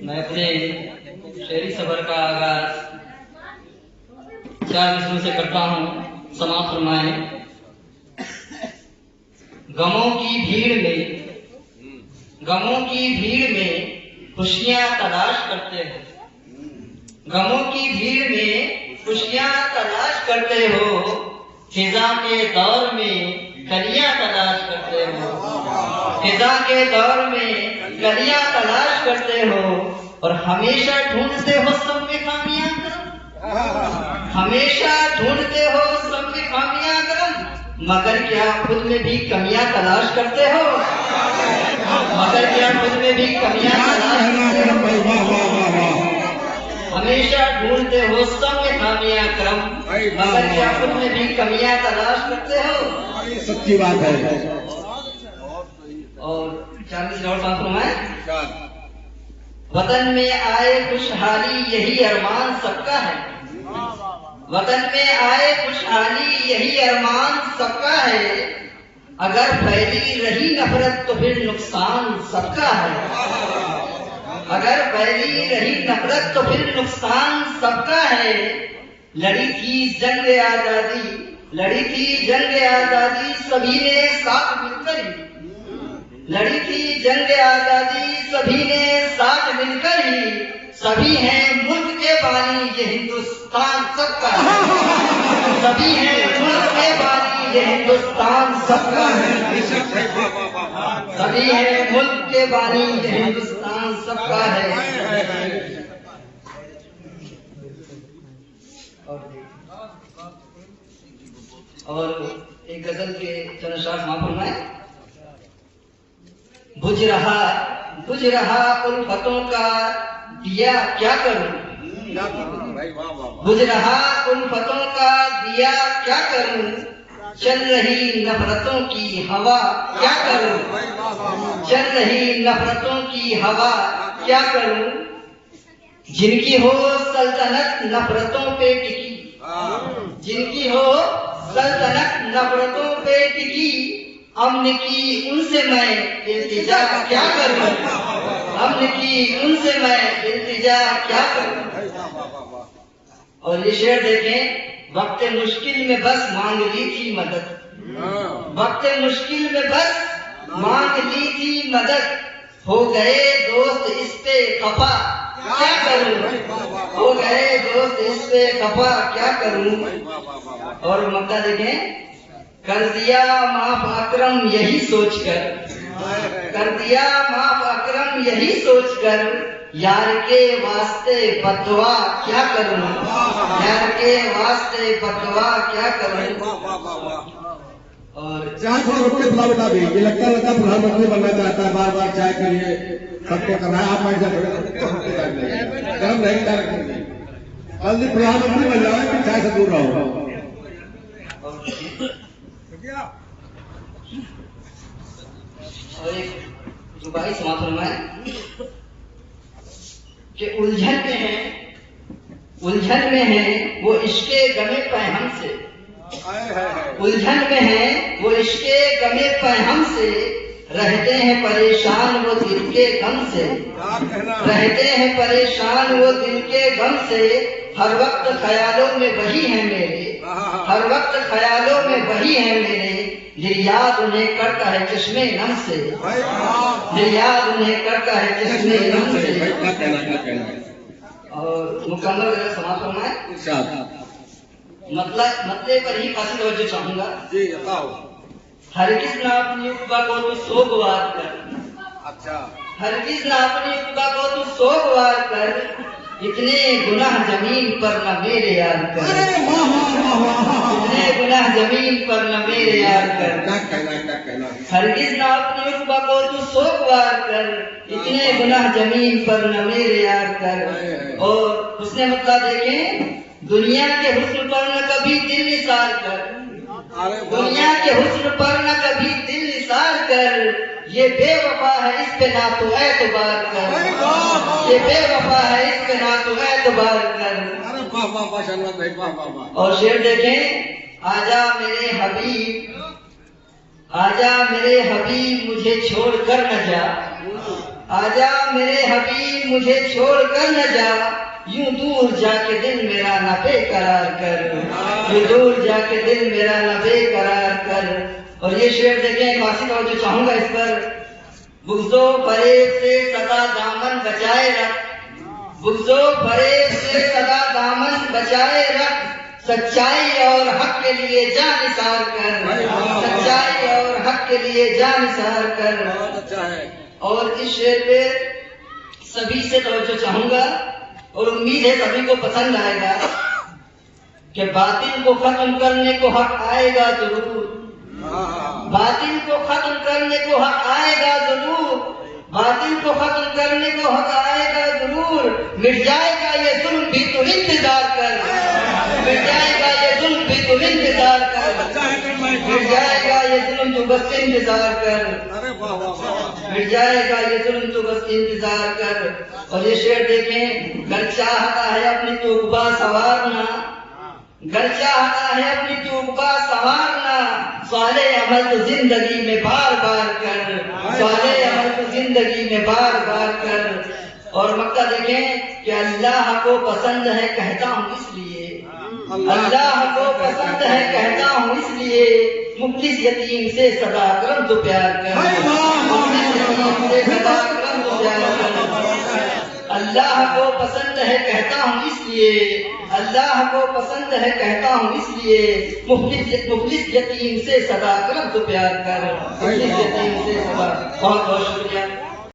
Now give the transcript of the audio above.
میں اپنے شعری سفر کا آغاز 4 مصروں سے کرتا ہوں، سماعت فرمائیں۔ غموں کی بھیڑ میں خوشیاں تلاش کرتے ہو، غموں کی بھیڑ میں خوشیاں تلاش کرتے ہو، خزاں کے دور میں کلیاں تلاش کرتے ہو، خزاں کے دور میں کلیاں تلاش کرتے ہو، اور ہمیشہ ڈھونڈتے ہو سب میں خامیاں کرم، ہمیشہ ڈھونڈتے ہو سب میں خامیاں کرم، مگر کیا خود میں بھی کمیاں تلاش کرتے ہو، مگر کیا خود میں بھی کمیاں تلاش کرتے ہو، ہمیشہ ڈھونڈتے ہو سب میں خامیاں کرم، مگر کیا خود میں بھی کمیاں تلاش کرتے ہو۔ سچی بات ہے۔ اور 40 اور بات فرمائیں۔ وطن میں آئے خوشحالی یہی ارمان سب کا ہے، وطن میں آئے خوشحالی یہی ارمان سب کا ہے، اگر پھیلی رہی نفرت تو پھر نقصان سب کا ہے، اگر پھیلی رہی نفرت تو پھر نقصان سب کا ہے، لڑی تھی جنگ آزادی، لڑی تھی جنگ آزادی سبھی نے ساتھ مل کر ہی، لڑی تھی جنگ آزادی سبھی نے ساتھ مل کر ہی، سبھی ہیں ملک کے بانی یہ ہندوستان سب کا ہے، سبھی ہیں ملک کے بانی یہ ہندوستان سب کا ہے، سبھی ہیں ملک کے بانی یہ ہندوستان سب کا ہے۔ اور ایک غزل کے چند اشعار سماعت فرمائیں۔ بجھ رہا الفتوں کا دیا کیا کروں، بجھ رہا الفتوں کا دیا کیا کروں، چل رہی نفرتوں کی ہوا کیا کروں، چل رہی نفرتوں کی ہوا کیا کروں، جن کی ہو سلطنت نفرتوں پہ ٹکی، جن کی ہو سلطنت نفرتوں پہ ٹکی، امن کی ان سے میں التجا کیا کروں، امن کی ان سے میں التجا کیا کروں۔ اور یہ شعر دیکھیں، وقت مشکل میں بس مانگ لی تھی مدد، وقت مشکل میں بس مانگ لی تھی مدد، ہو گئے دوست اس پہ خفا کیا کروں، ہو گئے دوست اس پہ خفا کیا کروں۔ اور مکہ دیکھیں، کر دیا معاف اکرم یہی سوچ کر، کر دیا معاف اکرم یہی سوچ کر، یار کے واسطے بددعا کیا کروں، یار کے واسطے بددعا کیا کروں۔ اور جہاں تھوڑا رک کے تھوڑا بتا دیں، یہ لگتا پردھان منتری بننا چاہتا ہے، بار بار چائے کے لیے سب کو کرنا ہے، آپ ایسا گرم نہیں کر جلدی پردھان منتری بن جائے کہ چائے سے دور رہو۔ اور ایک رباعی سماعت فرمائیں کہ الجھن میں ہے وہ عشق غم پہم سے، الجھن میں ہے وہ عشق غم پہم سے، رہتے ہیں پریشان وہ دل کے غم سے، رہتے ہیں پریشان وہ دل کے غم سے، ہر وقت خیالوں میں وہی ہے میرے، ہر وقت خیالوں میں وہی ہے میرے، دل یاد انہیں کرتا ہے چشمے نم سے، دل یاد انہیں کرتا ہے چشمے نم سے۔ اور مکمل سماعت فرمائیں۔ مطلب پر ہی خاصی توجہ چاہوں گا۔ ہرگز نہ اپنی عقبہ کو تو سوگوار کر، ہرگز نہ اپنی عقبہ کو تو سوگوار کر، اتنے گناہ زمین پر نہ میرے یار کر، اتنے گناہ زمین پر نہ میرے یار کر، ہرگز نہ اپنی عقبہ کو تو سوگوار کر، اتنے گناہ زمین پر نہ میرے یار کر۔ اور حسن مطلع دیکھیں، دنیا کے حسن پر نہ کبھی دل نثار کر، دنیا کے حسن پر نہ کبھی دل نثار کر، یہ بے وفا ہے اس پہ نہ تو اعتبار کر، یہ بے وفا ہے اس پہ نہ تو اعتبار کر۔ اور شعر دیکھیں، آجا میرے حبیب، آجا میرے حبیب مجھے چھوڑ کر نہ جا، آجا میرے حبیب مجھے چھوڑ کر نہ جا، یوں دور جا کے دل میرا نہ بے قرار کر، یوں دور جا کے دل میرا نہ بے قرار کر۔ اور یہ شعر دیکھیں، خاصی توجہ چاہوں گا اس پر۔ بغض و فریب سے سدا دامن بچائے رکھ، بغض و فریب سے سدا دامن بچائے رکھ، سچائی اور حق کے لیے جان نثار کر، سچائی اور حق کے لیے جان نثار کر۔ اور اس شعر پہ سبھی سے توجہ چاہوں گا اور امید ہے سبھی کو پسند آئے گا کہ باطل کو ختم کرنے کو حق آئے گا ضرور، باطل کو ختم کرنے کو حق آئے گا ضرور، باطل کو ختم کرنے کو حق آئے گا ضرور۔ مٹ جائے گا یہ ظلم بھی تو انتظار کر، مٹ جائے گا یہ ظلم بھی تو انتظار کر، مٹ جائے گا یہ ظلم تو بس انتظار کر، مٹ جائے گا یہ ظلم تو بس انتظار کر۔ اور یہ شعر دیکھیں، گر چاہتا ہے اپنی توبہ سنوارنا، گر چاہتا ہے اپنی توبہ سنوارنا، صالح عمل تو زندگی میں بار بار کر، صالح عمل تو زندگی میں بار بار کر۔ اور مکہ دیکھیں کہ اللہ کو پسند ہے کہتا ہوں اس لیے، اللہ کو پسند ہے کہتا ہوں اس لیے، مفلس یتیم سے سدا کرم تو پیار کر، مفلس یتیم سے سدا کرم تو پیار کر۔ اللہ کو پسند ہے کہتا ہوں اس لیے، اللہ کو پسند ہے کہتا ہوں اس لیے، مفلس یتیم سے سدا کرم تو پیار کر، مفلس یتیم سے سدا۔ بہت بہت شکریہ۔